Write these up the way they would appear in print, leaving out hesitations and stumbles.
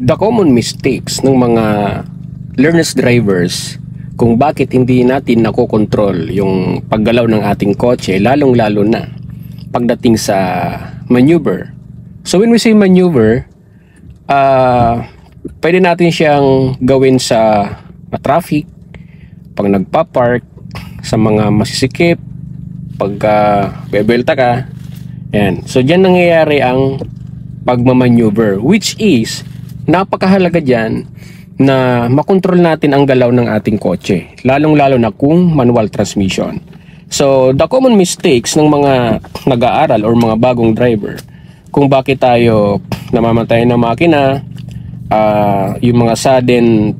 The common mistakes ng mga learners drivers kung bakit hindi natin nakokontrol yung paggalaw ng ating kotse, lalong-lalo na pagdating sa maneuver. So when we say maneuver, pwede natin siyang gawin sa traffic, pag nagpa-park, sa mga masisikip, pagka bebelta ka. Yan. So diyan nangyayari ang pagmamaneuver, which is napakahalaga dyan na makontrol natin ang galaw ng ating kotse, lalong-lalo na kung manual transmission. So the common mistakes ng mga nag-aaral or mga bagong driver kung bakit tayo namamatay ng makina, yung mga sudden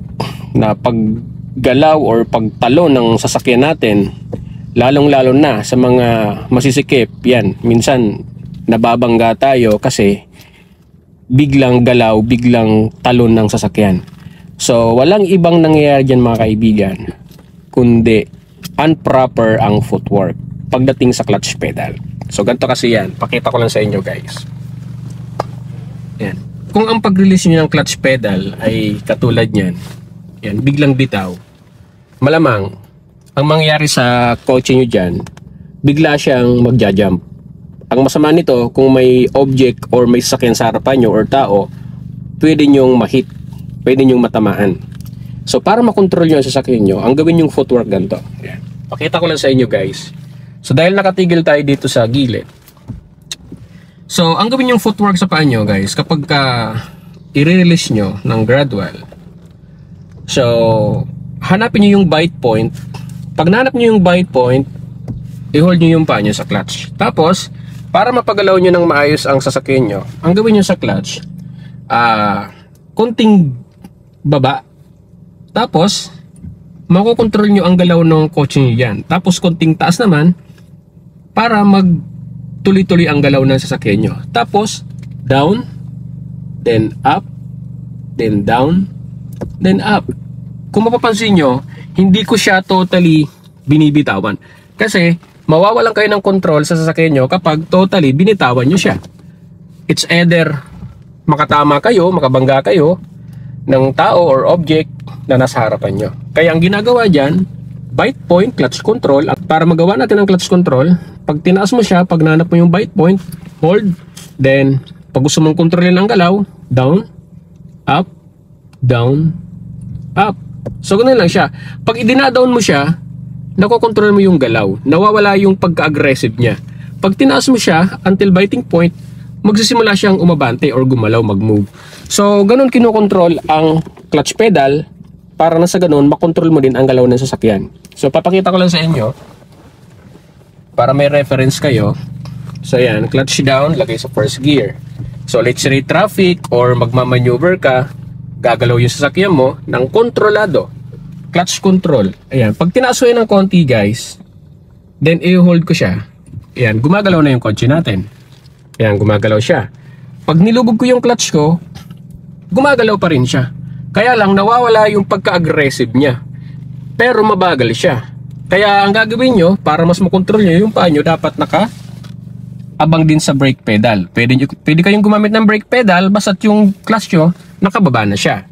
na paggalaw or pagtalo ng sasakyan natin, lalong-lalo na sa mga masisikip. Yan, minsan nababangga tayo kasi biglang galaw, biglang talon ng sasakyan. So walang ibang nangyayari dyan mga kaibigan, kundi improper ang footwork pagdating sa clutch pedal. So ganito kasi yan, pakita ko lang sa inyo guys. Yan. Kung ang pag-release nyo ng clutch pedal ay katulad nyan, yan, biglang bitaw, malamang ang mangyayari sa kotse nyo dyan, bigla siyang magja-jump. Ang masama nito, kung may object or may sasakyan sa harapan nyo or tao, pwede nyong ma-hit, pwede nyong matamaan. So para makontrol nyo ang sasakyan nyo, ang gawin yung footwork ganito. Yan. Pakita ko lang sa inyo guys. So dahil nakatigil tayo dito sa gilid, so ang gawin yung footwork sa paa nyo guys, kapag i-release nyo ng gradual, so hanapin nyo yung bite point. Pag nahanap nyo yung bite point, i-hold nyo yung paa nyo sa clutch. Tapos para mapagalaw nyo ng maayos ang sasakyan nyo, ang gawin nyo sa clutch, konting baba. Tapos, makokontrol nyo ang galaw ng kotse nyo yan. Tapos, konting taas naman, para magtuloy-tuloy ang galaw ng sasakyan nyo. Tapos, down, then up, then down, then up. Kung mapapansin nyo, hindi ko siya totally binibitawan. Kasi, mawawalan kayo ng control sa sasakyan nyo kapag totally binitawan nyo siya. It's either makatama kayo, makabangga kayo ng tao or object na nasa harapan nyo. Kaya ang ginagawa dyan, bite point, clutch control. At para magawa natin ang clutch control, pag tinaas mo siya, pag nanap mo yung bite point, hold. Then, pag gusto mong kontrolin ang galaw, down, up, down, up. So, ganun lang siya. Pag idinadown mo siya, nakokontrol mo yung galaw, nawawala yung pagka-aggressive niya. Pag tinaas mo siya until biting point, magsisimula siyang umabante or gumalaw, mag-move. So ganun kinokontrol ang clutch pedal para na sa ganun makontrol mo din ang galaw ng sasakyan. So papakita ko lang sa inyo para may reference kayo. So yan, clutch down, lagay sa first gear. So let's say traffic or magmamaneuver ka, gagalaw yung sasakyan mo ng kontrolado. Clutch control. Ayan. Pag tinaas ko yan ng konti guys, then i-hold ko siya. Ayan. Gumagalaw na yung kotse natin. Ayan. Gumagalaw siya. Pag nilubog ko yung clutch ko, gumagalaw pa rin siya. Kaya lang nawawala yung pagka-aggressive niya. Pero mabagal siya. Kaya ang gagawin nyo, para mas makontrol nyo yung paa nyo, dapat naka-abang din sa brake pedal. Pwede kayong gumamit ng brake pedal, basta't yung clutch nyo, nakababa na siya.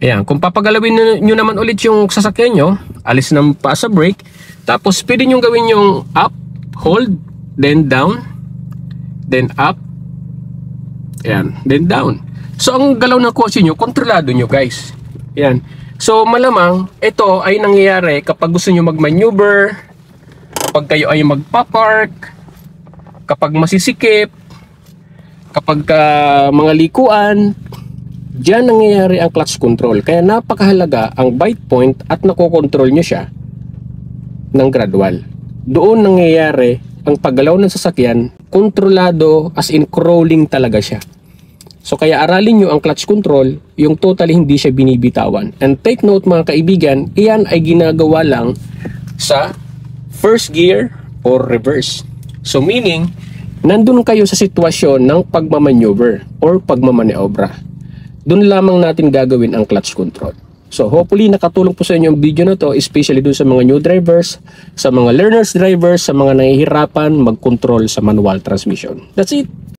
Ayan, kung papagalawin nyo naman ulit yung sasakyan nyo, alis ng paa sa brake, tapos pwede nyo gawin yung up, hold, then down, then up, ayan, then down. So ang galaw ng kotse nyo, kontrolado nyo guys. Ayan. So malamang, ito ay nangyayari kapag gusto nyo mag-maneuver, kapag kayo ay magpa-park, kapag masisikip, kapag mga likuan, diyan nangyayari ang clutch control. Kaya napakahalaga ang bite point at nakokontrol nyo siya ng gradual. Doon nangyayari ang paggalaw ng sasakyan, kontrolado, as in crawling talaga siya. So kaya aralin nyo ang clutch control, yung totally hindi siya binibitawan. And take note mga kaibigan, iyan ay ginagawa lang sa first gear or reverse. So meaning, nandun kayo sa sitwasyon ng pagmamaneuver or pagmamaneobra. Doon lamang natin gagawin ang clutch control. So hopefully nakatulong po sa inyo ang video na to, especially doon sa mga new drivers, sa mga learners drivers, sa mga nahihirapan mag-control sa manual transmission. That's it!